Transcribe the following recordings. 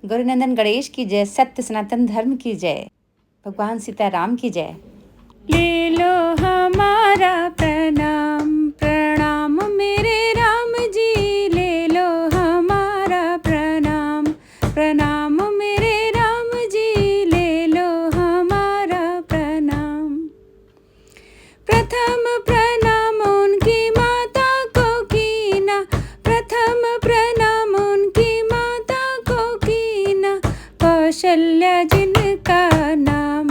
गुरुनंदन गणेश की जय, सत्य सनातन धर्म की जय, भगवान सीताराम की जय। ले लो हमारा प्रणाम, प्रणाम मेरे राम जी, ले लो हमारा प्रणाम, प्रणाम मेरे राम जी, ले लो हमारा प्रणाम। प्रथम प्रणाम उनकी माता को कीना, प्रथम प्रणाम उनकी माता को कीना, कौशल्या जिनका नाम,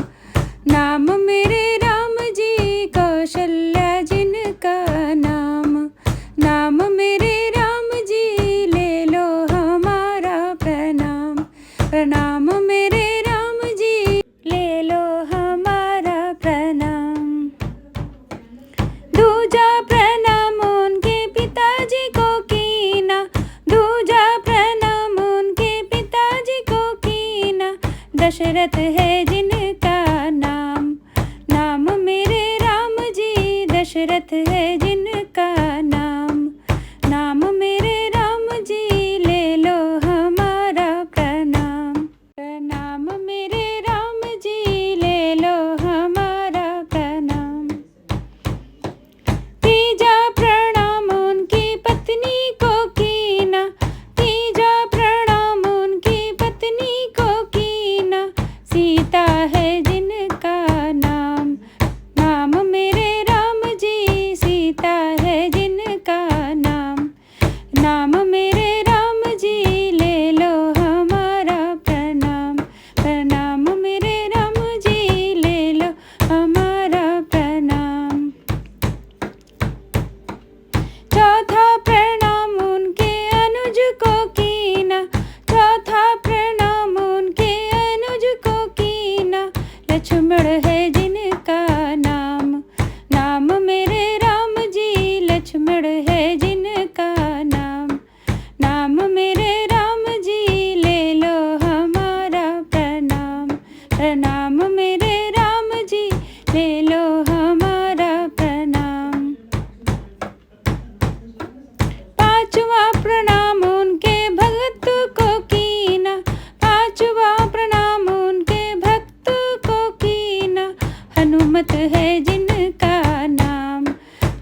नाम मेरे राम जी, कौशल्या जिनका नाम, नाम मेरे राम जी, ले लो हमारा प्रणाम, प्रणाम मेरे राम जी, ले लो हमारा प्रणाम। दूजा प्रणाम उनके पिताजी को कीना, दूजा प्रणाम उनके पिताजी को कीना, दशरथ है जिनका नाम, नाम मेरे राम जी, दशरथ है जिनका नाम, नाम मेरे राम जी, ले लो हमारा प्रणाम, प्रणाम मेरे राम जी, ले लो हमारा प्रणाम। तीजा प्रणाम उनकी पत्नी को कीना, तीजा प्रणाम उनकी पत्नी को कीना, सीता है जिनका नाम, नाम मेरे राम जी, सीता है जिनका नाम, नाम मेरे राम जी, ले लो हमारा प्रणाम, प्रणाम मेरे राम जी, ले लो हमारा प्रणाम। चौथा प्रणाम उनके अनुज को कीना, चौथा प्रणाम उनके अनुज को कीना, लक्ष्मण है जिनका नाम, नाम मेरे राम जी, लक्ष्मण है जिनका नाम, नाम मेरे राम जी, ले लो हमारा प्रणाम, प्रणाम मेरे राम जी, ले लो हमारा प्रणाम। पांचवा प्रणाम उनके भक्त को कीना, पांचवा प्रणाम उनके भक्त को कीना, हनुमत है जिनका नाम,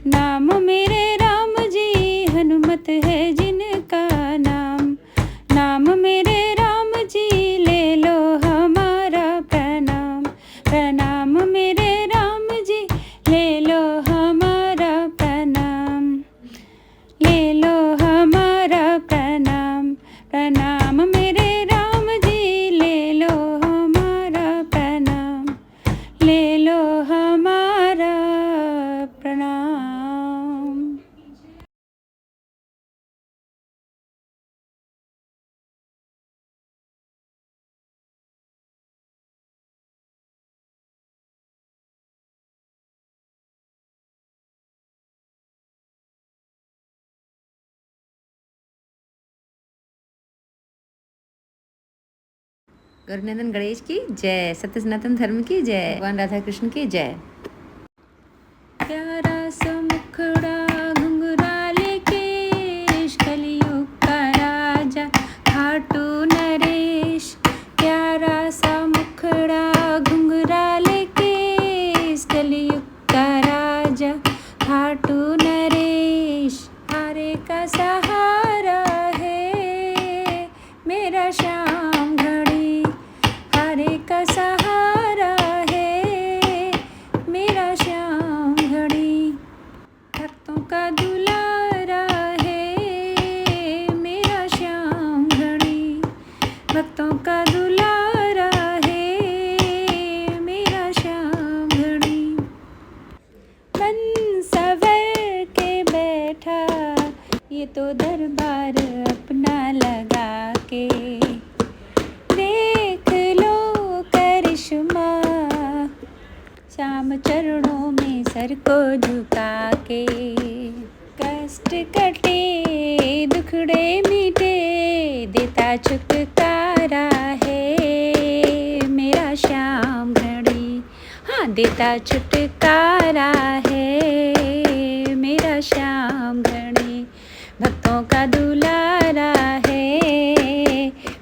नाम मेरे राम जी, हनुमत है जिनका नाम, नाम मेरे राम जी, ले लो हमारा प्रणाम, प्रणाम मेरे राम जी, ले लो हमारा प्रणाम, ले लो हमारा प्रणाम, प्रणाम मेरे राम जी, ले लो हमारा प्रणाम, ले लो हमारा प्रणाम। गुरुनंदन गणेश की जय, सत्य सनातन धर्म की जय, भगवान राधा कृष्ण की जय। प्यारा सा मुखड़ा घुंघराले केश, कलयुग का राजा खाटू नरेश, प्यारा सा मुखड़ा घुंघराले केश, कलयुग का राजा खाटू नरेश, हारे का सहारा है मेरा श्याम घड़ी, हारे का सहारा है मेरा श्याम घड़ी, भक्तों का दुलारा है मेरा श्याम घड़ी, भक्तों का दुलारा है मेरा श्याम घड़ी। बन सवर के बैठा ये तो दरबार अपना लगा के, देख लो करिश्मा श्याम चरणों में सर को झुका के, कष्ट कटे दुखड़े मिटे देता छुटकारा है मेरा श्याम घड़ी, हाँ देता छुटकारा है मेरा श्याम घड़ी, भक्तों का दुलारा है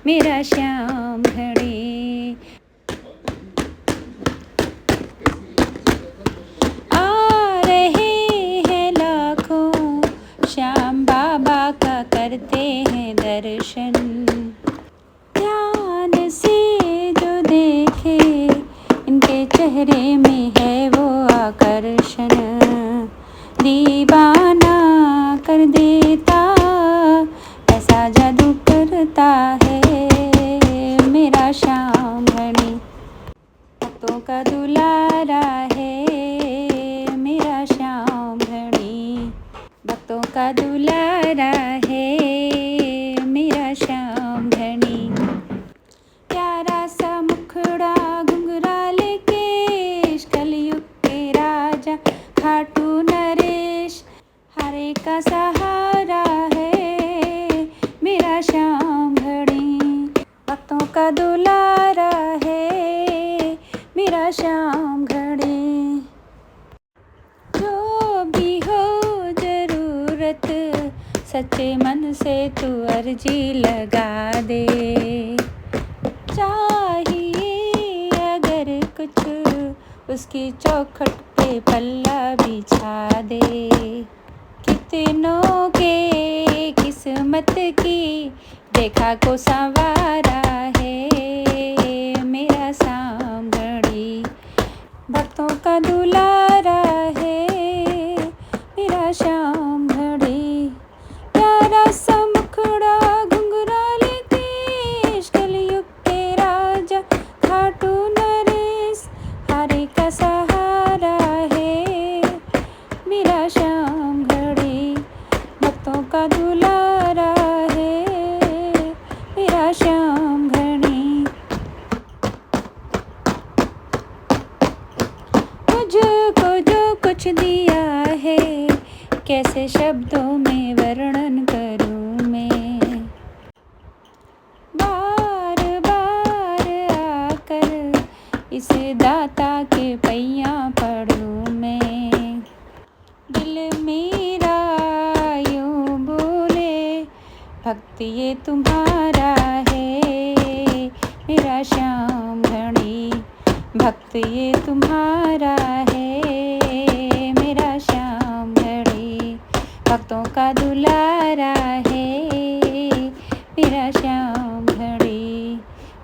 मेरा श्याम घड़ी। आ रहे हैं लाखों श्याम बाबा का करते हैं दर्शन। ध्यान से जो देखे इनके चेहरे में है वो आकर्षण। दीवाना कर देता ऐसा जादू करता है मेरा श्याम घड़ी। भक्तों का दुलारा है मेरा श्याम घड़ी। भक्तों का दुलारा है मेरा श्याम घड़ी। प्यारा सा मुखड़ा घुंघराले केश कलयुग के राजा खाटू नरेश। हरे का सहारा है मेरा श्याम घड़ी। भक्तों का दुलारा है मेरा श्याम घड़ी। जो भी हो जरूरत सच्चे मन से तू अर्जी लगा दे। चाहिए अगर कुछ उसकी चौखट पे पल्ला बिछा दे। कितनों के किस्मत की देखा को संवारा है मेरा श्याम घड़ी। भक्तों का दुलारा है मेरा श्याम घड़ी। प्यारा सा मुखड़ा घुंघराले केश कलयुग के राजा खाटू नरेश। हरे का सहारा है मेरा श्याम घड़ी। भक्तों का दुलारा है मेरा श्याम घड़ी। मुझको जो कुछ दिया है कैसे शब्दों में वर्णन करूं मैं। बार बार आकर इस दाता के पैया पड़ूं मैं। दिल मेरा यूं बोले भक्त ये तुम्हारा है मेरा श्याम घड़ी। भक्त ये तुम्हारा है मेरा श्याम घड़ी। भक्तों का दुलारा है मेरा श्याम घड़ी।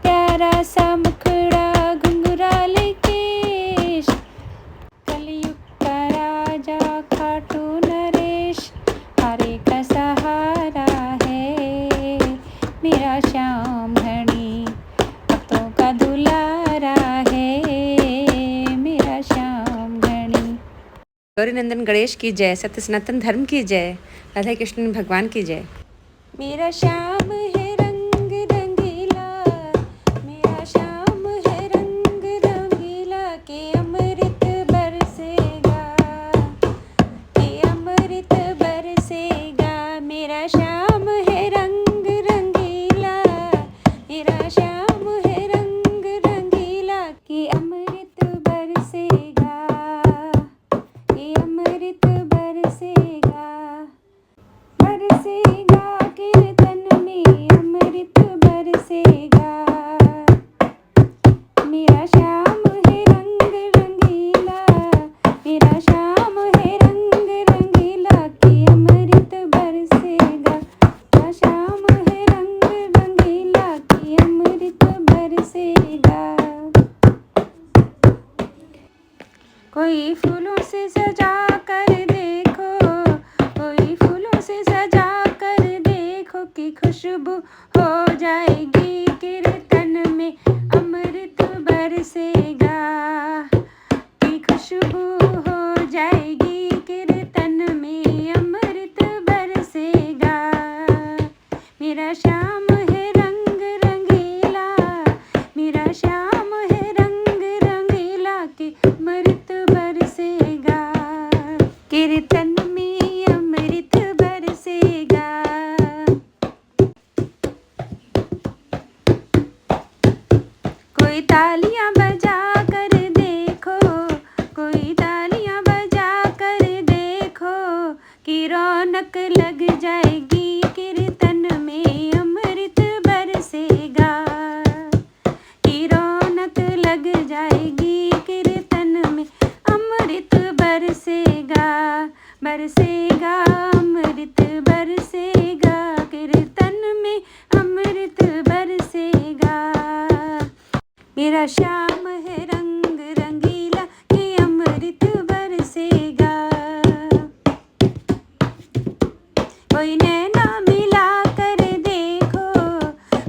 प्यारा सा मुखड़ा घुंघराले केश कलयुग का राजा खाटू नरेश। हरे का सहारा है मेरा श्याम घड़ी। भक्तों का दुलारा है मेरा श्याम घड़ी। गौरी नंदन गणेश की जय। सत्य सनातन धर्म की जय। राधा कृष्ण भगवान की जय। मेरा श्याम है रंग रंगीला। मेरा श्याम है रंग रंगीला के अमृत बरसेगा। के अमृत बरसेगा। मेरा श्याम है रंग रंगीला। मेरा श्याम है रंग रंगीला के अमृत बरसेगा। के अमृत बरसेगा। बरसेगा कीर्तन में अमृत बरसेगा। मेरा श्याम है रंग रंगीला। मेरा श्याम है रंग रंगीला कि अमृत बरसेगा। मेरा श्याम है रंग रंगीला कि अमृत बरसेगा। कोई फूलों से सजा कर देखो। कोई फूलों से सजा कर देखो कि खुशबू हो जाएगी कीर्तन में अमृत बरसेगा। कि खुशबू हो जाएगी कीर्तन में अमृत बरसेगा। मेरा श्याम है रंग रंगीला। मेरा श्याम है रंग रंगीला कि अमृत बरसेगा। कीर्तन में अमृत बरसेगा। कोई तालियां बजा कर देखो। कोई तालियां बजा कर देखो कि रौनक लग जाएगी कीर्तन में अमृत बरसेगा। मेरा श्याम है रंग रंगीला कि अमृत बरसेगा। कोई नैना मिला कर देखो,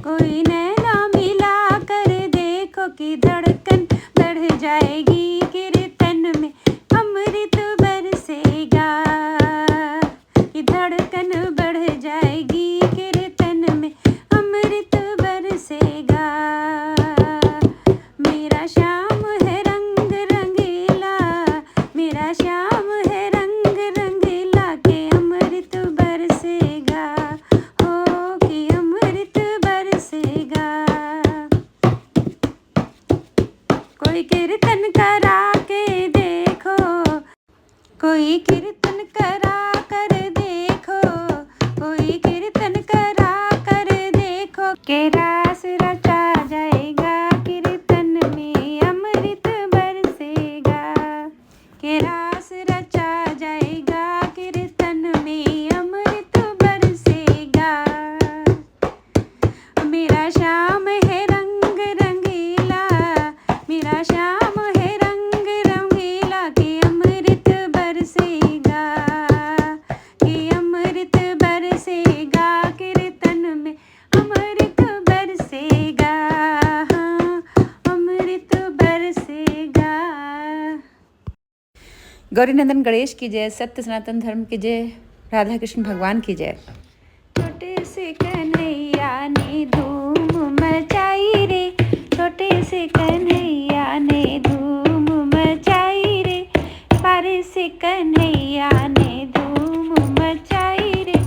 कोई नैना मिला कर देखो कि धड़कन बढ़ जाएगी, कीर्तन में अमृत बरसेगा, कि धड़कन बढ़ जाएगी, कीर्तन में अमृत बरसेगा। मेरा श्याम है रंग रंगीला, मेरा श्याम है रंग रंगीला के अमृत बरसेगा, हो कि अमृत बरसेगा। कोई कीर्तन करा के देखो, कोई कीर्तन करा कर देखो, कोई कीर्तन करा कर देखो के रास रचा जाएगा, कीर्तन में अमृत बरसेगा, के रास रचा जाएगा, कीर्तन में अमृत बरसेगा। मेरा श्याम है रंग रंगीला, मेरा श्याम है रंग रंगीला कि अमृत बरसेगा, कि अमृत बरसेगा, कीर्तन में अमृत बरसेगा, हाँ अमृत बरसेगा। गौरी नंदन गणेश की जय, सत्य सनातन धर्म की जय, राधा कृष्ण भगवान की जय। छोटे से कन्हैया ने धूम मचाई रे, छोटे से कन्हैया ने धूम मचाई रे, बारे से कन्हैया ने धूम मचाई रे,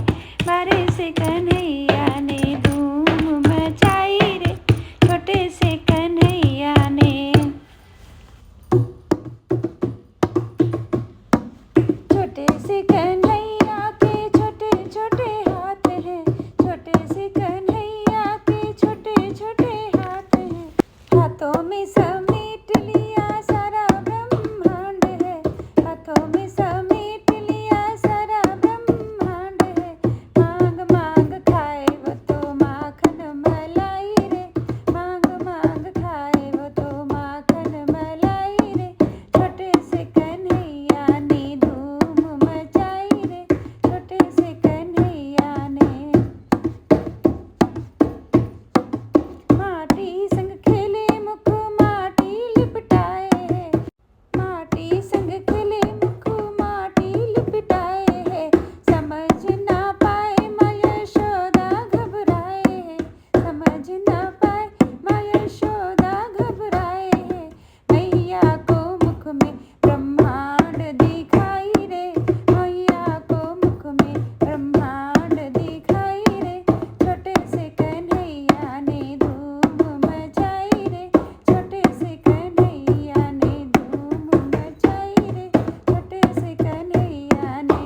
बारे से कन्हैया ने धूम मचाई रे, छोटे से कन्हैया ने, छोटे से कन्हैया के छोटे छोटे हाथ हैं, छोटे से कन्हैया के छोटे छोटे हाथ हैं, हाथों में समेट लिया सारा ब्रह्मांड है, हाथों में समेट लिया सारा ब्रह्मांड है, मांग मांग खाए वो तो माखन मलाई रे, मांग मांग खाए वो तो माखन मलाई रे, छोटे से कन्हैया ने धूम मचाई रे, छोटे से कन्हैया ने। माटी संग खेले मुख माटी लिपटाए है, माटी संग खेले मुख माटी लिपटाए है, समझ ना पाए माँ यशोदा घबराए है, समझ ना पाए माँ यशोदा घबराए है, मैया को मुख में ब्रह्मांड दिखाई रे, मैया को मुख में ब्रह्मांड दिखाई रे, छोटे से कन्हैया ने धूम मचाई रे, छोटे से कन्हैया ने धूम मचाई रे, छोटे से कन्हैया ने।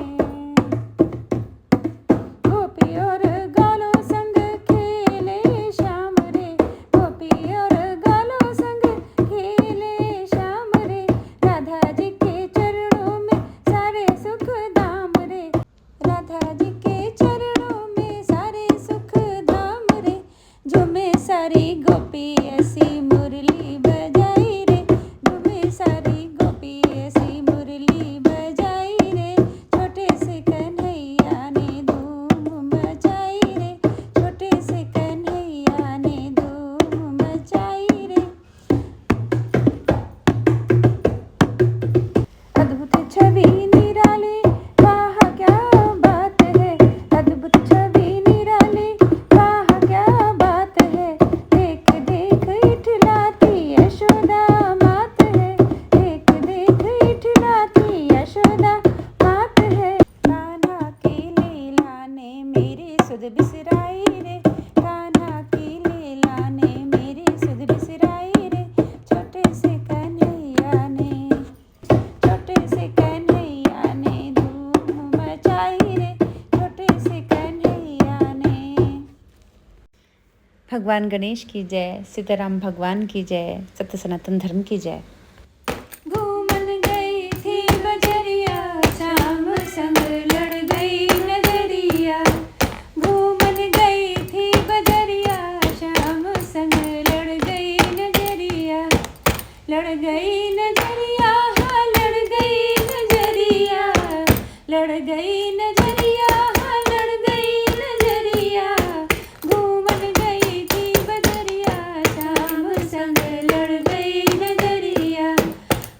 गोपी और गालों संग खेले श्याम रे, गोपी और गालों संग खेले श्याम रे, राधा जी के चरणों में सारे सुख धाम रे, राधा जी के चरणों में सारे सुख धाम रे, झूमे सारी गोपी ऐसी मुरली बजाई रे, झूमे सारी गोपी ऐसी मुरली बजाई रे, छोटे से कन्हैया ने धूम मचाई रे, छोटे से कन्हैया ने धूम मचाई रे। अद्भुत छवि निराली वाह क्या बात है, अद्भुत छवि निराली वाह क्या बात है, देख देख इठलाती यशोदा मात है, देख देख इठलाती यशोदा मात है, कान्हा की लीला ने मेरी सुध बिसराई रे, कान्हा की लीला ने मेरी सुध बिसराई रे, छोटे से कन्हैया ने, छोटे से कन्हैया ने धूम मचाई रे, छोटे से कन्हैया ने। भगवान गणेश की जय, सीताराम भगवान की जय, सत्य सनातन धर्म की जय। घूमन गई थी बजरिया, श्याम संग लड़ गई नजरिया, घूमन गई थी बजरिया, श्याम संग लड़ गई नजरिया, लड़ गई नजरिया, हाँ लड़ गई नजरिया, लड़ गई नजरिया, हाँ लड़ गई नजरिया, घूमन गई थी बजरिया, शाम संग लड़ गई नजरिया,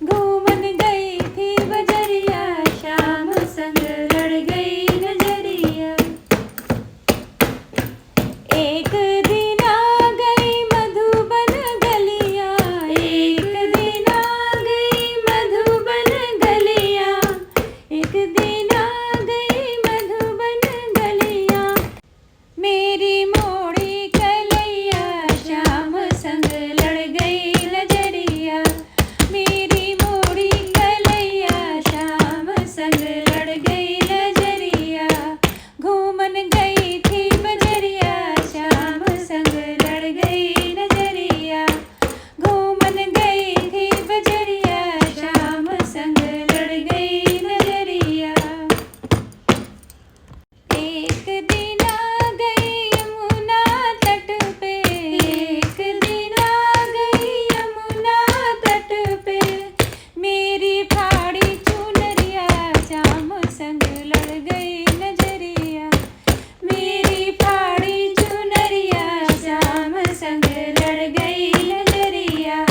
घूमन गई थी बजरिया, शाम संग लड़ गई नजरिया। एक दिन आ गई मधुबन गलियां, एक दिन आ गई मधुबन गलियां, एक दिन आ गई मधुबन गलियां, मेरी मोड़ी कलैया, शाम संग लड़ गई नजरिया, मेरी मोड़ी कलैया, शाम संग लड़ गई नजरिया, घूमन गई थी बजरिया, शाम संग लड़ गई नजरिया, घूमन गई थी बजरिया, शाम संग लड़ गई नजरिया। एक दिन आ गई यमुना तट पे, एक दिन आ गई यमुना तट पे, मेरी फाड़ी चुनरिया, शाम संग लड़ गई नजरिया, मेरी फाड़ी चुनरिया, शाम संग लड़ गई नजरिया,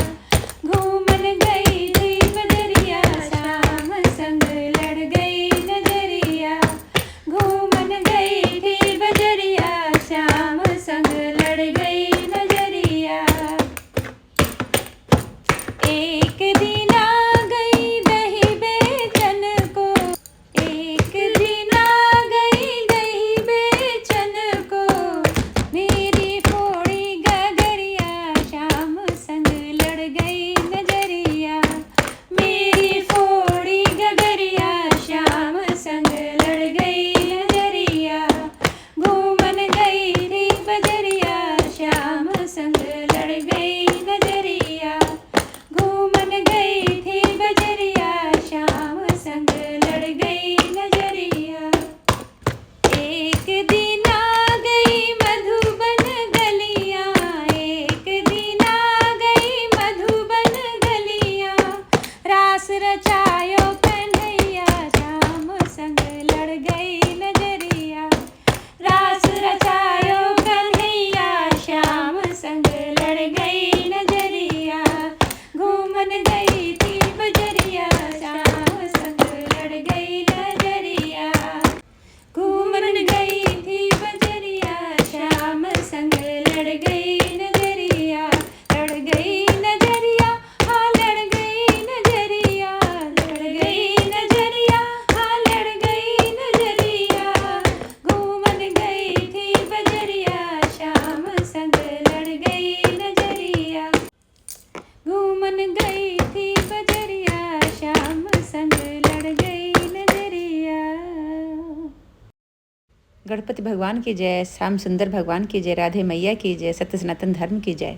घूमन गई थी बजरिया, शाम संग लड़ गई नजरिया, घूमन गई थी बजरिया, शाम संग लड़ गई नजरिया। एक दिन आ गई दही बेचन को, एक दिन आ गई दही बेचन को, मेरी फोड़ी गगरिया, शाम संग लड़ गई नजरिया, मेरी फोड़ी गगरिया, शाम संग लड़ गई नजरिया, घूमन गई थी बजरिया, शाम संग लड़ गई नजरिया, घूमन गई थी बजरिया, शाम संग लड़ गई नजरिया। एक दिन आ गई मधुबन गलियां, एक दिन आ गई मधुबन गलियां, रास रचायो कन्हैया, शाम संग लड़ गई नजरिया, रास रचायो कन्हैया, शाम संग लड़ गई नजरिया, घूमन गई थी बजरिया, शाम संग लड़ गई नजरिया, घूमन गई थी बजरिया, शाम संग लड़ गई नजरिया, लड़ गई नजरिया, हाँ लड़ गई नजरिया, लड़ गई नजरिया, हाँ लड़ गई नजरिया, घूमन गई थी बजरिया, शाम संग लड़ गई नजरिया, घूमन गई थी बजरिया, शाम संग लड़ गई नजरिया। गणपति भगवान की जय, श्याम सुंदर भगवान की जय, राधे मैया की जय, सत्य सनातन धर्म की जय।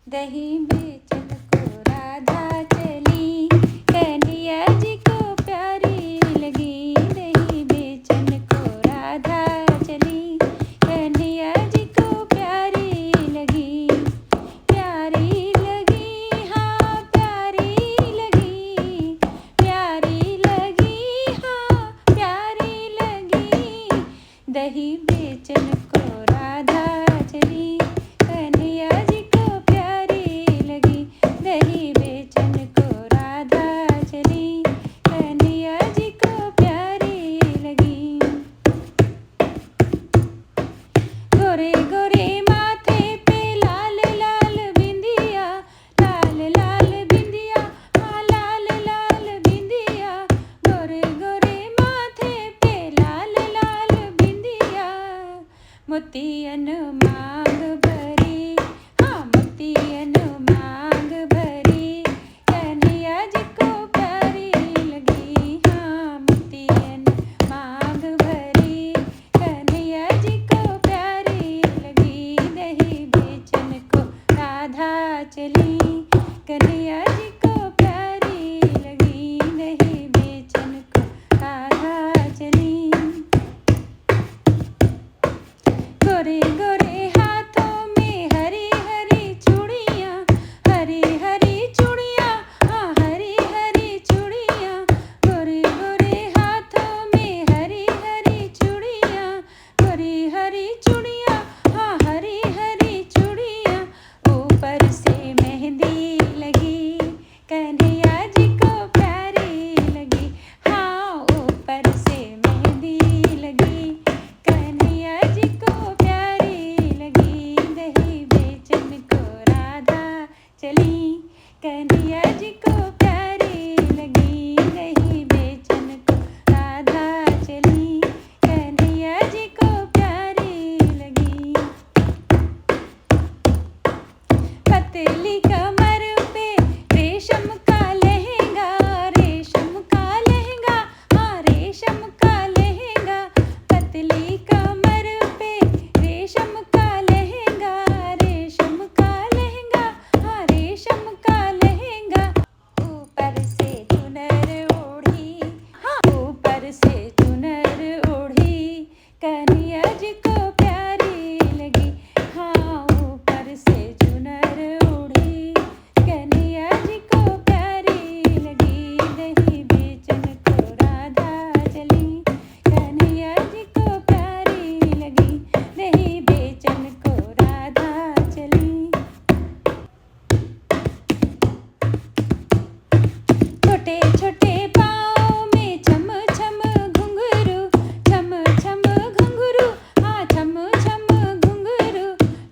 दही बेचन को राधा चली, कन्हैया जी को प्यारी लगी, दही बेचन को राधा चली, कन्हैया जी को प्यारी लगी, प्यारी लगी, हाँ प्यारी लगी, प्यारी लगी, हाँ प्यारी लगी, दही बेचन को राधा चली, कन्हैया जी को प्यारी लगी, दही बेचन को राधा चली, कन्हैया जी को प्यारी लगी। गोरे गोरे माथे पे लाल लाल बिंदिया, लाल लाल बिंदिया, हाँ लाल लाल बिंदिया, गोरे गोरे माथे पे लाल लाल बिंदिया, मोतियन मांग भरी, हाँ मोतियन मांग भरी, कन्हैया जी को प्यारी लगी, हाँ मोतियन मांग भरी, कन्हैया जी को प्यारी लगी, दही बेचन को राधा चली, कन्हैया जी को प्यारी लगी, दही बेचन को राधा चली। गोरे गोरे हाथों में हरी हरी चूड़ियाँ, हरी हरी चूड़ियाँ, चली, कन्हैया जी को प्यारी लगी, नहीं बेचन को राधा चली, कन्हैया जी को प्यारी लगी। पतली कमर पे रेशम का लहंगा, रेशम का लहंगा, हाँ रेशम का लहंगा, पतली कमर पे रेशम का लहंगा, रेशम का लहंगा, हाँ रेशम का लहंगा। ऊपर से चुनर ओढ़ी, हाँ ऊपर से चुनर ओढ़ी, कन्हैया जी को प्यारी लगी, हाँ ऊपर से चुनर ओढ़ी, कन्हैया जी को प्यारी लगी, नहीं बेचन को राधा चली, कन्हैया जी को प्यारी लगी, नहीं बेचन को राधा चली। छोटे छोटे पाँव में छम छम घुंघरू, छम छम घुंघरू, हाँ छम छम घुंघरू,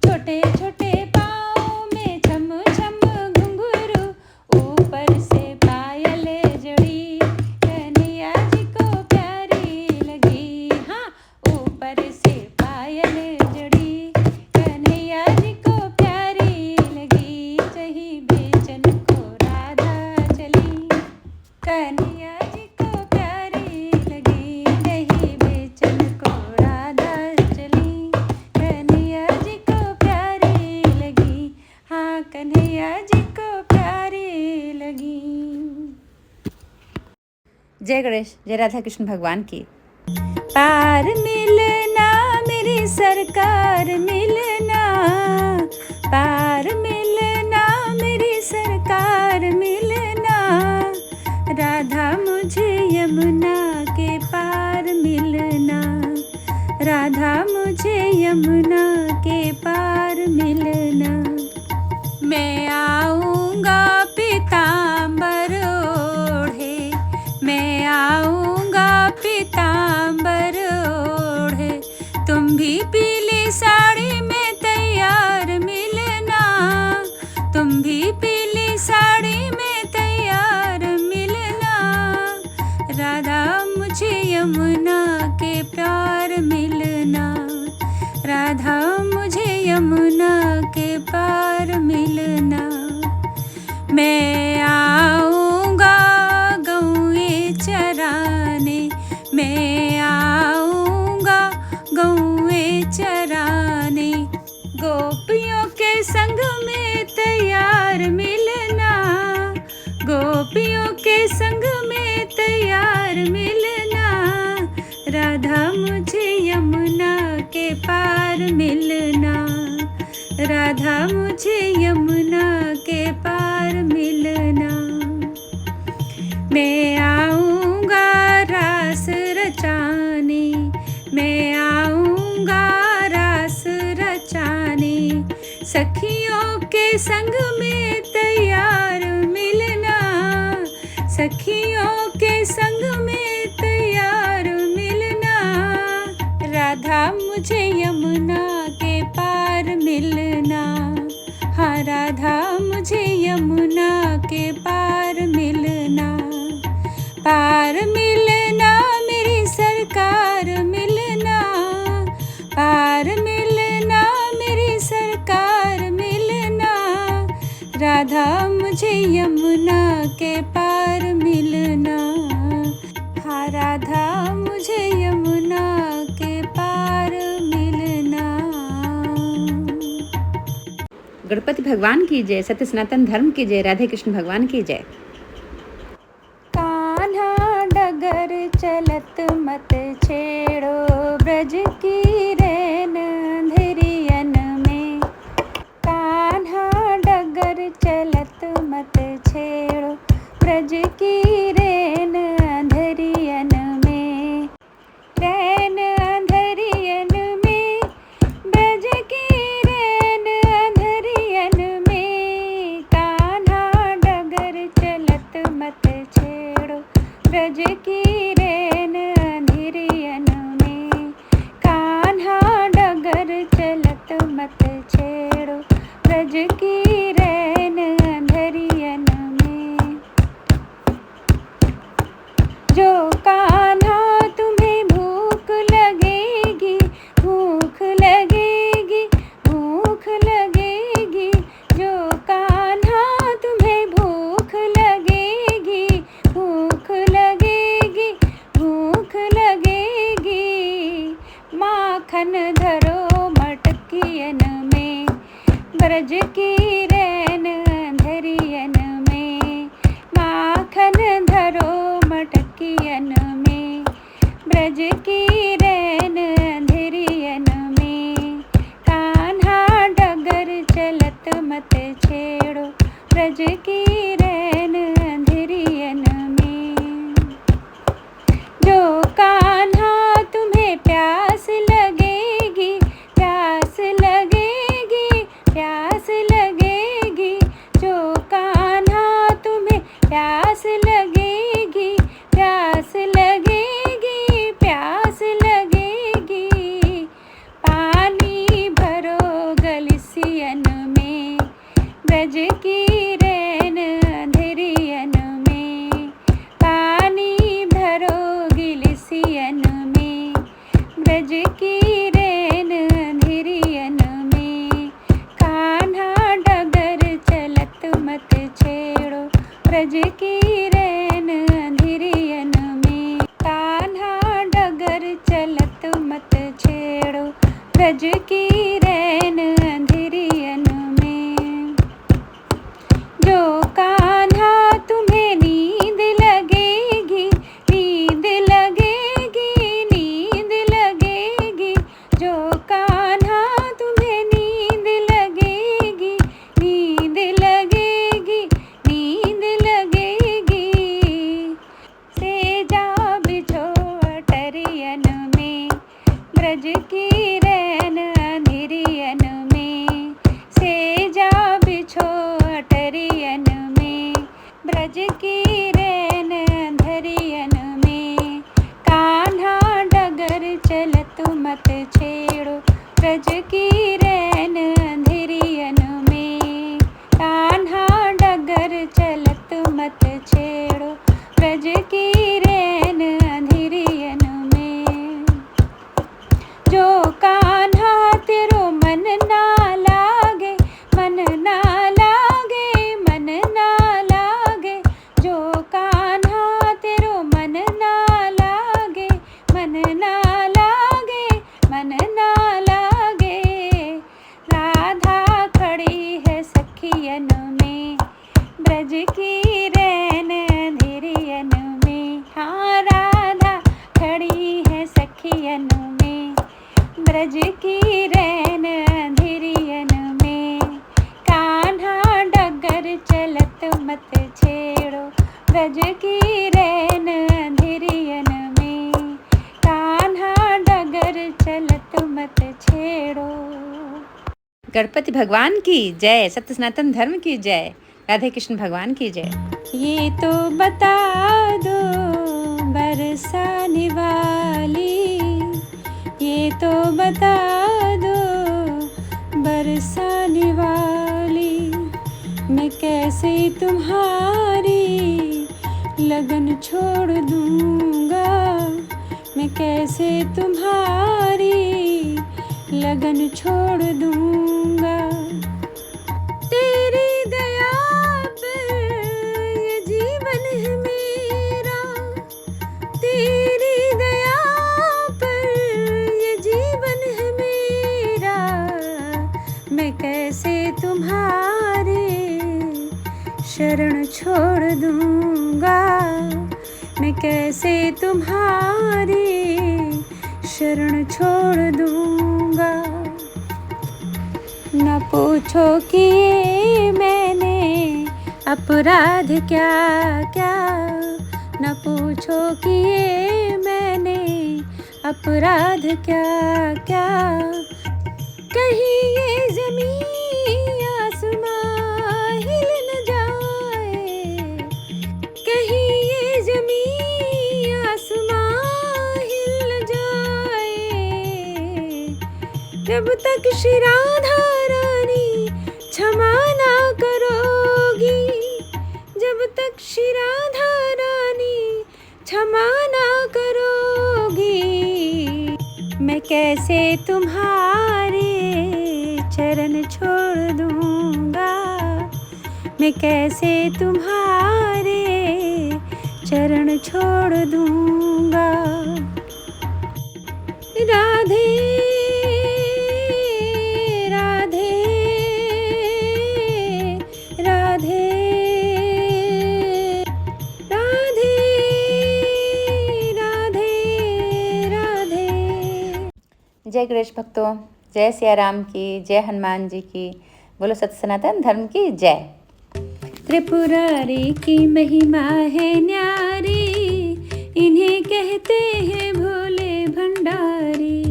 छोटे छोटे पाँव में छम छम घुंघरू, ऊपर से पायल जड़ी, कन्हैया जी को प्यारी लगी, हाँ ऊपर से पायल जड़ी, कन्हैया जी को प्यारी लगी, चही बेचन को राधा चली, कन्हैया जी को प्यारी लगी, नहीं बेचन को राधा चली, कन्हैया जी को प्यारी लगी, हाँ कन्हैया जी को प्यारी लगी। जय गणेश, जय राधा कृष्ण भगवान की। पार मिलना मेरी सरकार मिलना, पार मिलना मेरी सरकार मिलना, राधा मुझे यमुना के पार मिलना, राधा मुझे यमुना के पार मिलना। मैं आऊँगा पीताम्बर ओढ़े, मैं आऊँगा पीताम्बर ओढ़े, तुम भी पीली साड़ी में तैयार मिलना, तुम भी पीली साड़ी में तैयार मिलना, राधा मुझे यमुना के पार मिलना, राधा मुझे यमुना के पार मिलना। मैं आऊँगा गौएं चराने, मैं आऊँगा गौएं चराने, गोपियों के संग में तैयार मिलना, गोपियों के संग में तैयार मिलना, राधा मुझे यमुना के पार मिलना, राधा मुझे यमुना के पार मिलना। मैं आऊँगा रास रचाने, मैं आऊँगा रास रचाने, सखियों के संग में तैयार मिलना, सखियों के संग में तैयार मिलना, राधा मुझे यमुना के पार मिलना, हाँ राधा मुझे यमुना के पार मिलना। पार मिलना मेरी सरकार मिलना, पार मिलना मेरी सरकार मिलना, राधा मुझे यमुना के पार मिलना, हाँ राधा मुझे यमुना के पार मिलना। गणपति भगवान की जय, सत्य सनातन धर्म की जय, राधे कृष्ण भगवान की जय। कान्हा डगर चलत मत छेड़ो ब्रज की रैन अंधेरियन में, कान्हा डगर चलत मत छेड़ो ब्रज की रैन अंधेरियन में, रैन अंधेरियन में, ब्रज की रैन अंधेरियन में, कान्हा डगर चलत मत छेड़ो ब्रज की रैन अंधेरियन में, कान्हा की रैन अंधरियन में, माखन धरो मटकियन में। ब्रज की रैन अंधरियन में, कान्हा डगर चलत मत छेड़ो। ब्रज की रैन अंधरियन में, जो कान्हा तुम्हें प्यास लगेगी, प्यास लगेगी, प्यास लगेगी। जो कान्हा तुम्हें प्यास लगेगी, प्यास लगेगी, प्यास लगेगी। पानी भरो गलसियन में, ब्रज की रैन अंधरियन में। पानी भरो गिलसियन में, ब्रज की रैन अंधरियन में। कान्हा डगर चलत मत छेड़ो। ब्रज की रैन अंधरियन में, कान्हा डगर चलत मत छेड़ो। ब्रज की रैन अंधरियन में, जो कान्हा तुम्हें नींद लगेगी, नींद लगेगी, नींद लगेगी। जो कान्हा तुम्हें नींद लगेगी, नींद लगेगी, नींद लगेगी। सेजा बिछो अटरियन में, ब्रज की रैन अंधरियन में। सेजा बिछो अटरियन में, ब्रज की रैन अंधरियन में। कान्हा डगर चलत मत छेड़ो। ब्रज की रैन अंधरियन में, कान्हा डगर चलत मत छेड़ो। ब्रज की रैन अंधरियन में, जो कान्हा तेरो मन ना लागे, मन ना लागे, मन ना लागे। जो कान्हा तेरो मन ना लागे, मन ना लागे, मन ना लागे। राधा खड़ी है सखियन में, ब्रज की रैन अंधरियन में। हाँ, राधा खड़ी है सखियन में, ब्रज की रैन अंधरियन में। कान्हा डगर चलत मत छेड़ो। ब्रज की रैन अंधरियन में, कान्हा डगर चलत मत छेड़ो। गणपति भगवान की जय, सत्य सनातन धर्म की जय, राधे कृष्ण भगवान की जय। ये तो बता दो बरसाने वाली, ये तो बता दो बरसाने वाली। मैं कैसे तुम्हारी लगन छोड़ दूंगा, मैं कैसे तुम्हारी लगन छोड़ दूंगा। तेरी दया पर ये जीवन है मेरा, तेरी दया पर ये जीवन है मेरा। मैं कैसे तुम्हारे शरण छोड़ दूंगा, मैं कैसे तुम्हारी शरण छोड़ दूंगा। न पूछो कि ये मैंने अपराध क्या क्या, न पूछो कि ये मैंने अपराध क्या क्या। कहीं ये ज़मीन आसमां हिल न जाए, कहीं ये ज़मीन आसमां हिल न जाए। जब तक श्री राधा रानी क्षमा ना करोगी, जब तक श्री राधा रानी क्षमा ना करोगी। मैं कैसे तुम्हारे चरण छोड़ दूंगा, मैं कैसे तुम्हारे चरण छोड़ दूंगा। राधे राधे जय गणेश भक्तों, जय सिया राम की, जय हनुमान जी की, बोलो सत्य सनातन धर्म की जय। त्रिपुरारी की महिमा है न्यारी, इन्हें कहते हैं भोले भंडारी।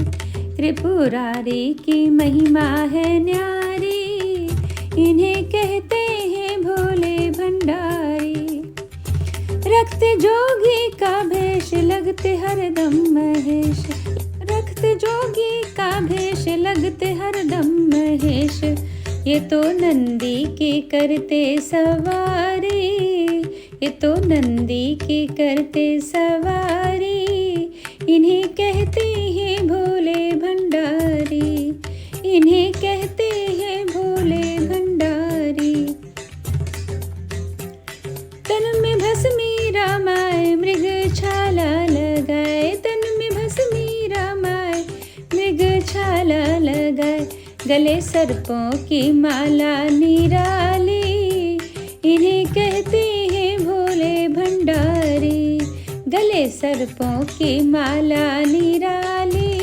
त्रिपुरारी की महिमा है न्यारी, इन्हें कहते हैं भोले भंडारी। रखते जोगी का भेष, लगते हरदम महेश। रखते जोगी का भेष, लगते हरदम महेश। ये तो नंदी की करते सवारी, ये तो नंदी की करते सवारी। इन्हें कहते हैं भोले भंडारी, इन्हें कहते हैं भोले भंडारी। तन में भस्मी रामाय, मृग छाला लगाए। तन में भस्मी रामाय, मृग छाला लगाए। गले सर्पों की माला निराली, इन्हें कहते हैं भोले भंडारी। गले सर्पों की माला निराली,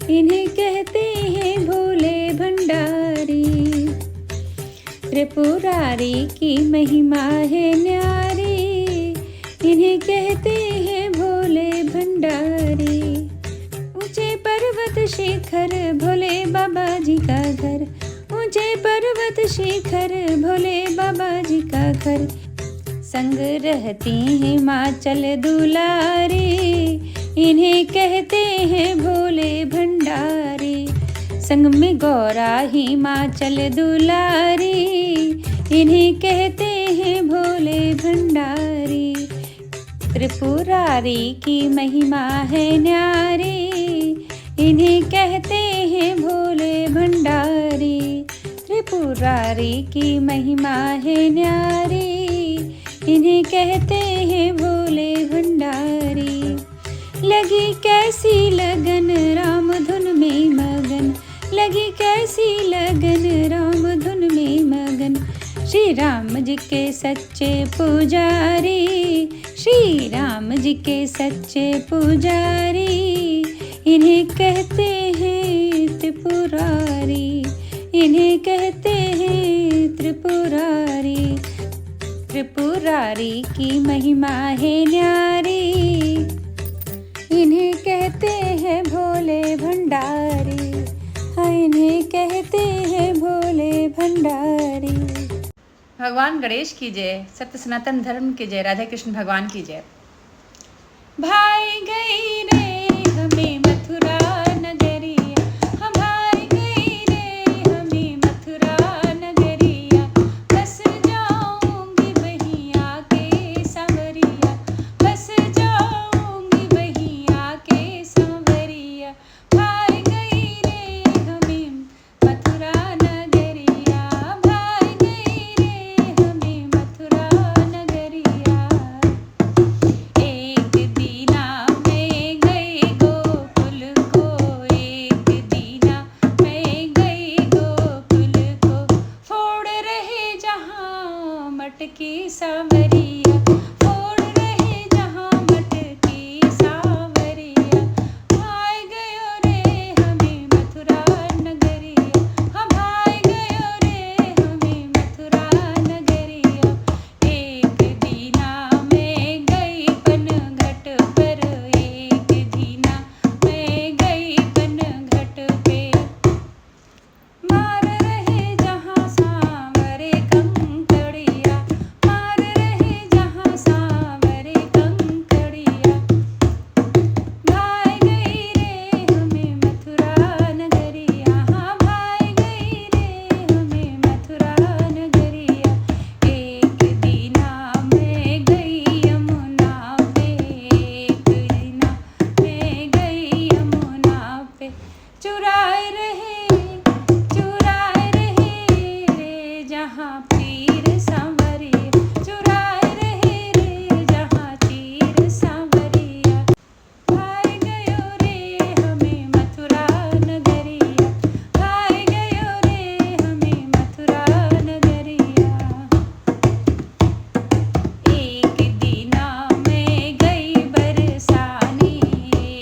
इन्हें कहते हैं भोले भंडारी। त्रिपुरारी की महिमा है न्यारी, इन्हें कहते हैं भोले भंडारी। ऊंचे पर्वत शिखर भोले बाबा जी का घर। ऊंचे पर्वत शिखर भोले बाबा जी का घर। संग रहती हैं हिमाचल दुलारी, इन्हें कहते हैं भोले भंडारी। संग में गौरा हिमाचल दुलारी, इन्हें कहते हैं भोले भंडारी। त्रिपुरारी की महिमा है न्यारी, इन्हें कहते हैं भोले भंडारी। त्रिपुरारी की महिमा है न्यारी, इन्हें कहते हैं भोले भंडारी। लगी कैसी लगन राम धुन में मगन, लगी कैसी लगन राम धुन में मगन। श्री राम जी के सच्चे पुजारी, श्री राम जी के सच्चे पुजारी। इन्हें कहते हैं त्रिपुरारी, इन्हें कहते हैं त्रिपुरारी। त्रिपुरारी की महिमा है न्यारी, इन्हें कहते हैं भोले भंडारी। हाँ, इन्हें कहते हैं भोले भंडारी। भगवान गणेश की जय, सत्य सनातन धर्म की जय, राधा कृष्ण भगवान की जय। भाई गई रे हमें मथुरा नगरिया, हम भाई गई रे हमें मथुरा नगरिया। बस जाऊंगी बहिया के सांवरिया, बस जाऊंगी बहिया के सांवरिया। भाई गई रे हमें मथुरा नगरिया, भाई गई रे हमें मथुरा नगरिया। एक दीना में गई गोकुल को, एक दीना में गई गोकुल को। फोड़ रहे जहाँ मटकी सांवरिया, फोड़ रहे जहाँ मटकी सांवरिया। भाई गयो रे हमें मथुरा नगरिया, हाँ भाई गयो रे हमें मथुरा नगरिया। एक दीना में गई पनघट पर, एक दीना में गई पनघट पे। मार रहे जहाँ सांवरे कंकड़िया, मार रहे जहाँ सांवरे कंकड़िया। भाई गई रे हमें मथुरा नगरिया, हाँ भाई गई रे हमें मथुरा नगरिया। एक दीना में गई यमुना पे, एक दीना में गई यमुना पे। चुराए रहे रे जहाँ पीर सांवरिया, चुराए रहे रे जहाँ पीर सांवरिया। भाई गयो रे हमें मथुरा नगरिया, भाई गयो रे हमें मथुरा नगरिया। एक दीना में गई बरसानी,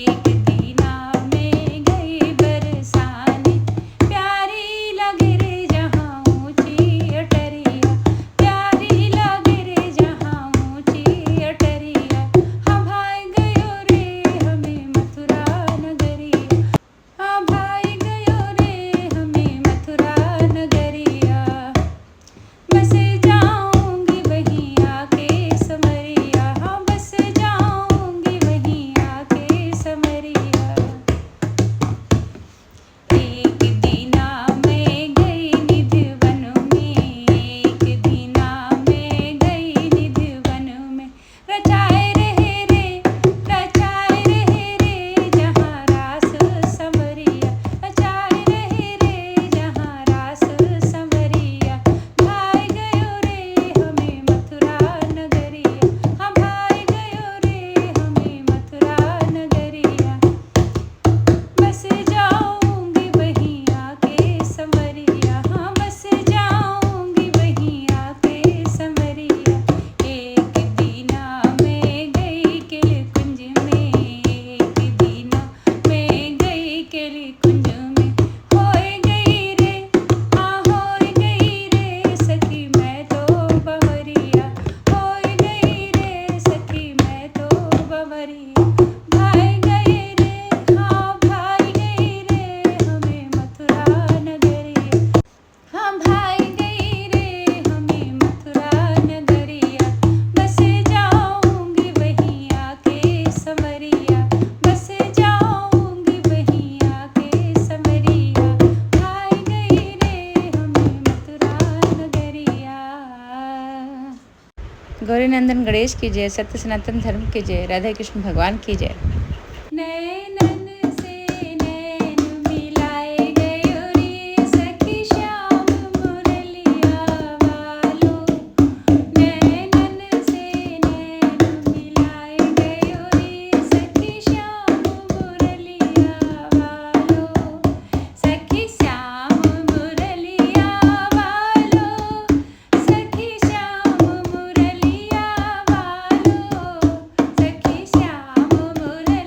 एक दीना में गई गौरी नंदन गणेश की जय, सत्य सनातन धर्म की जय, राधा कृष्ण भगवान की जय। नैनन से नैन मिलाए गयो रे सखी श्याम मुरलिया वालो। नैनन से नैन मिलाए गयो रे सखी श्याम मुरलिया वालो। सखी श्याम मुरलिया वालो, सखी श्याम मुरलिया वालो, सखी श्याम मुरलिया वालो।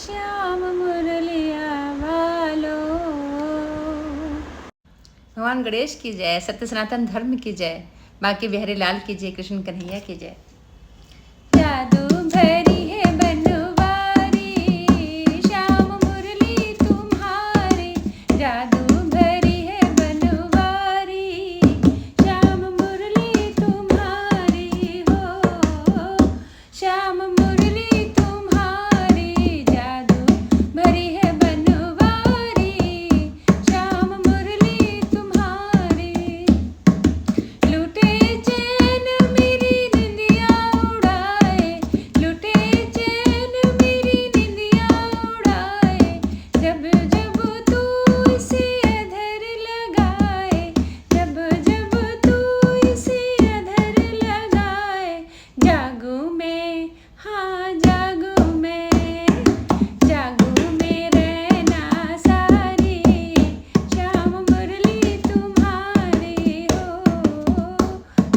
श्याम मुरलिया वालो। भगवान गणेश की जय, सत्य सनातन धर्म की जय, बाकी बिहारी लाल की जय, कृष्ण कन्हैया की जय। जादू भरी है बनवारी, श्याम मुरली तुम्हारी। जादू भरी है बनवारी, श्याम मुरली तुम्हारी हो। श्याम मुरली तुम्हारी, जादू भरी है बनवारी, श्याम मुरली तुम्हारी। लुटे चैन मेरी निंदिया उड़ाए, लुटे चैन मेरी निंदिया उड़ाए। जब जब तू इसे अधर लगाए, जब जब तू इसे अधर लगाए। जागू मैं, हाँ जागू मैं, जागू में रहना सारी, श्याम मुरली तुम्हारी हो।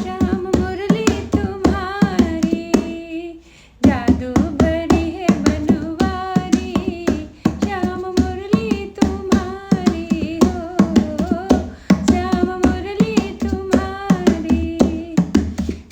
श्याम मुरली तुम्हारी, जादू भरी है बनवारी, श्याम मुरली तुम्हारी हो। श्याम मुरली तुम्हारी।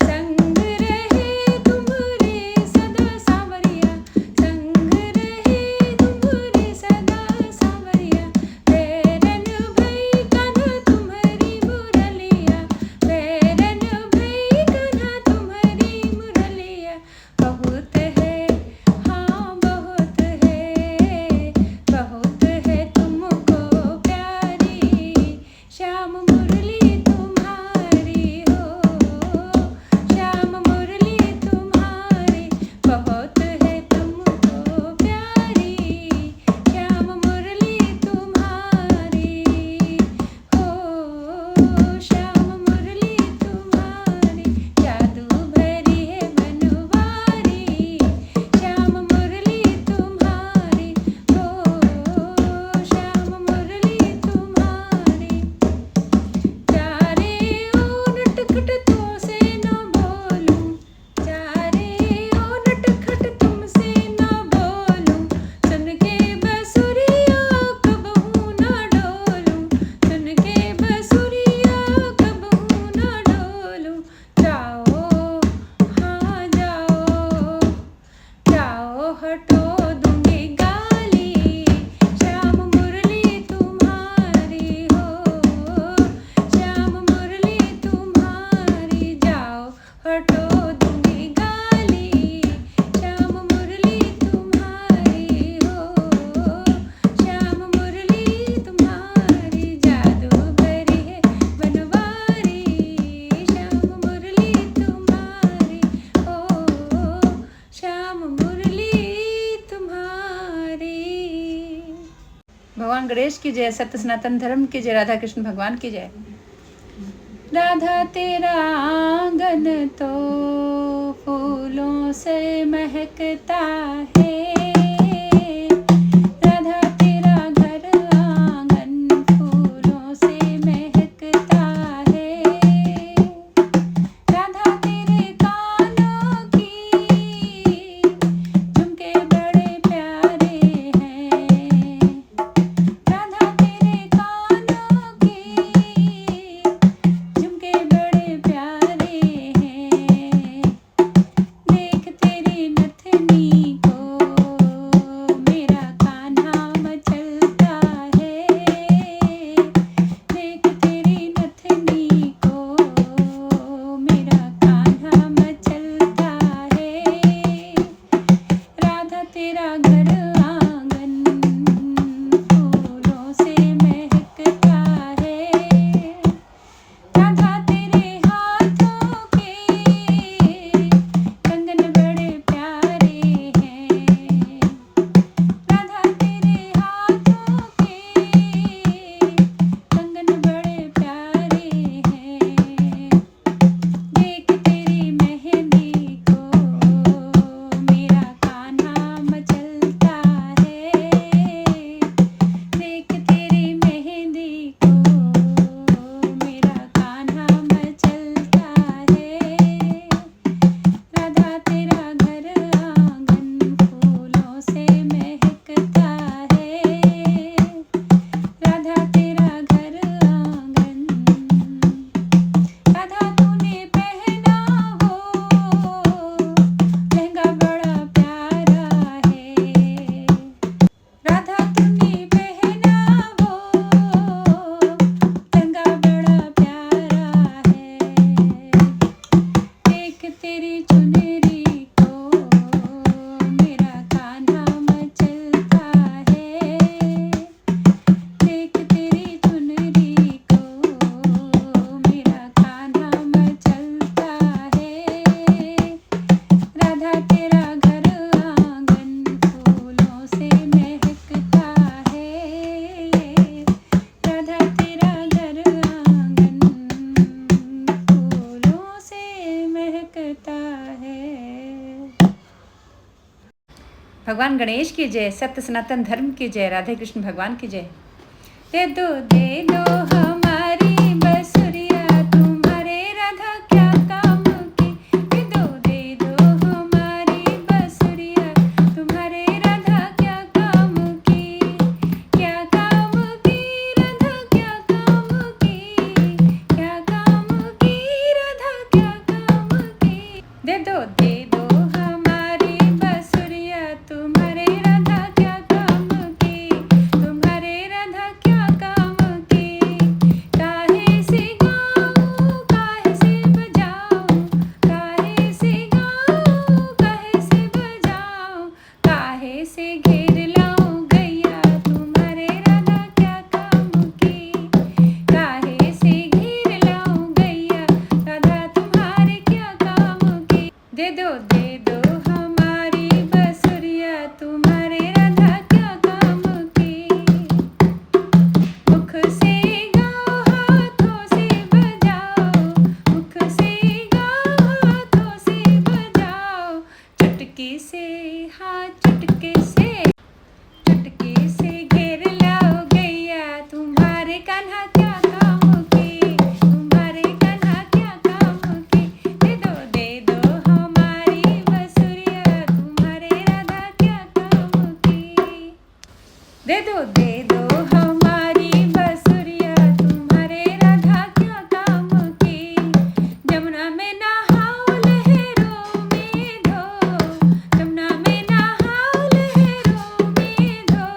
संग रहे तुम्हारे सदा सांवरिया, संग रहे तुम्हारे सदा सांवरिया। बैरन भई कान्हा तुम्हारी मुरलिया, बैरन भई कान्हा तुम्हारी मुरलिया। बहुत है, हाँ बहुत है, बहुत है तुमको प्यारी, श्याम मुरली तुम्हारी हो। श्याम मुरली तुम्हारी, बहुत है तुमको प्यारी, श्याम मुरली तुम्हारी हो। श्याम मुरली तुम्हारी, जादू भरी है बनवारी, श्याम मुरली तुम्हारी हो। श्याम मुरली तुम्हारी। चारे ओर नटखट तुमसे न बोलूं, चारे ओर नटखट तुमसे न बोलूं। सुन के बसुरिया कबहू न डोलूं, सुन के बसुरिया कबहू न डोलूं। जाओ, हाँ जाओ, जाओ हटो दूंगी गाली, श्याम मुरली तुम्हारी हो। श्याम मुरली तुम्हारी, जाओ हटो दूंगी गाली, श्याम मुरली तुम्हारी हो। श्याम मुरली तुम्हारी, जादू भरी है बनवारी, श्याम मुरली तुम्हारी हो। श्याम मुरली तुम्हारी। भगवान गणेश की जय, सत्य सनातन धर्म की जय, राधा कृष्ण भगवान की जय। राधा तेरा आंगन तो फूलों से महकता है, राधा तेरा घर आंगन फूलों से महकता है। राधा तेरे कानों की झुमके बड़े प्यारे हैं, राधा तेरे कानों की झुमके बड़े प्यारे हैं। देख तेरी नथनी को भगवान गणेश की जय, सत्य सनातन धर्म की जय, राधे कृष्ण भगवान की जय। दे दो हमारी बसुरिया तुम्हारे राधा क्या काम की। दे दो हमारी बसुरिया तुम्हारे राधा क्या काम की। क्या काम की राधा क्या काम की। क्या काम की राधा क्या काम की। दे दो हमारी बसुरिया तुम्हारे राधा क्या काम की। तुम्हारे राधा क्या काम की। काहे से गाऊं काहे से बजाऊं। काहे से गाऊं काहे से बजाऊं। काहे से घेर लाऊं गैया तुम्हारे राधा क्या काम की। काहे से घेर लाऊं गैया राधा तुम्हारे क्या काम की। दे दो हमारी बसुरिया तुम्हारे राधा क्या काम की। मुख से गाओ हाथों से बजाओ। मुख से गाओ हाथों से बजाओ। चुटकी से हाँ चुटकी से घेर लाओ गैया तुम्हारे कान्हा क्या काम की। तुम्हारे कान्हा क्या काम की। दे दो हमारी बसुरिया तुम्हारे राधा क्या काम की। दे दो हमारी बसुरिया तुम्हारे राधा क्या काम की। जमुना में नहाओ लहरों में धो। जमुना में नहाओ लहरों में धो।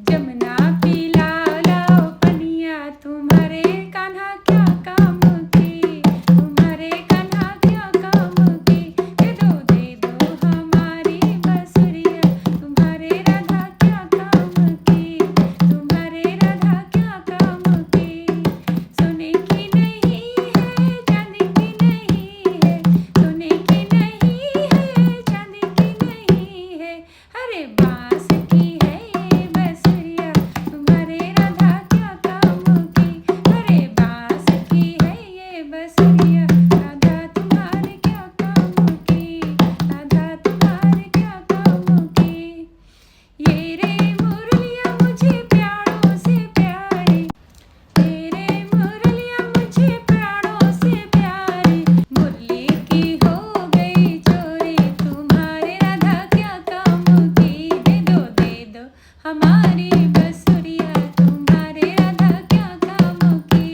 जमुना पिला लाओ पनिया तुम्हारे कान्हा क्या काम की। तुम्हारे कान्हा क्या काम की। दे दो हमारी बसुरिया तुम्हारे राधा क्या काम की। तुम्हारे राधा क्या काम की। सोने की नहीं है चांदी की नहीं है। सोने की नहीं है चांदी की नहीं है। अरे बांस की है ये बसुरिया तुम्हारे राधा क्या काम की। अरे बांस की है ये बसुरिया राधा तुम्हारे क्या काम की। राधा तुम्हारे क्या काम की। ये रे मुरलिया मुझे प्यारों से प्यारी। ये रे मुरलिया मुझे प्राणों से प्यारी। मुरली की हो गई चोरी तुम्हारे राधा क्या काम की। दे दो हमारी बसुरिया तुम्हारे राधा क्या काम की।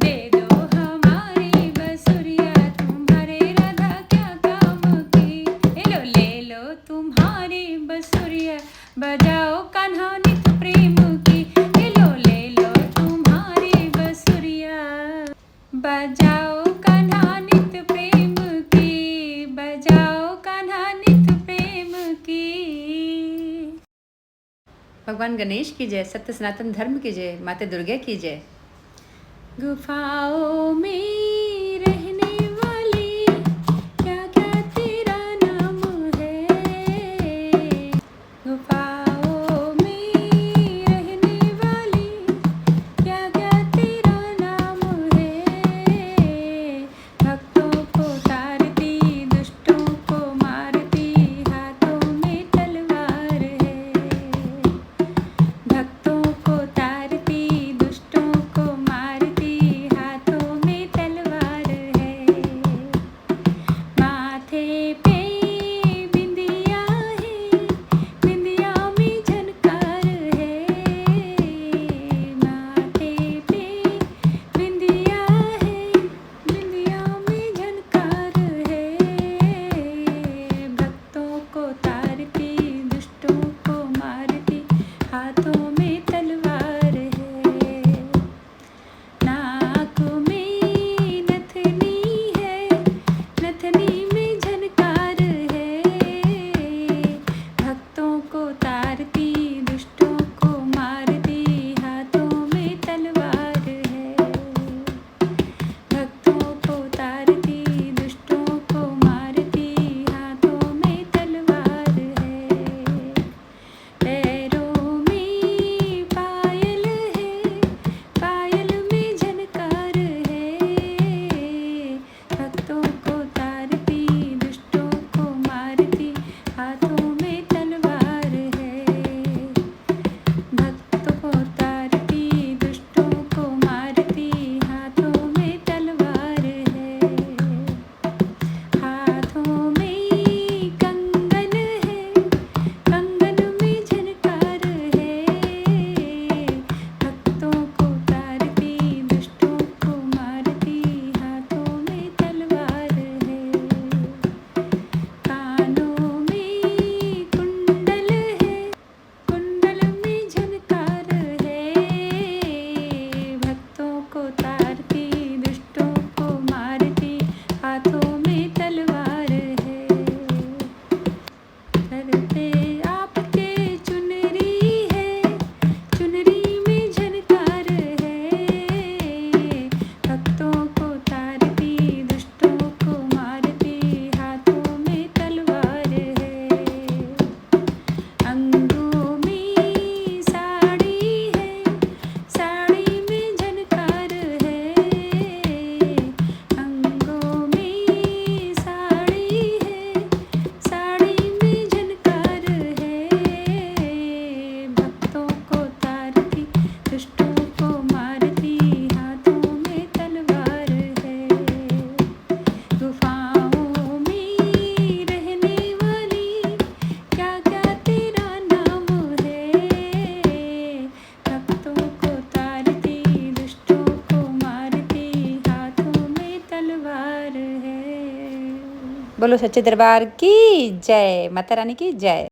दे दो हमारी बसुरिया तुम्हारे राधा क्या काम की। ले लो तुम्हारी बसुरिया बजाओ कान्हा नित प्रेम की। ले लो तुम्हारी बसुरिया बजाओ कान्हा नित प्रेम की। बजाओ कान्हा नित प्रेम की। भगवान गणेश की जय, सत्य सनातन धर्म की जय, माता दुर्गा की जय। गुफाओं में रहने वाली क्या क्या तेरा नाम है। गुफाओं में रहने वाली क्या क्या तेरा नाम है। भक्तों को तारती दुष्टों को मारती हाथों में तलवार है। भक्तों को तारती दुष्टों को मारती हाथों में तलवार बोलो सच्चे दरबार की जय, माता रानी की जय।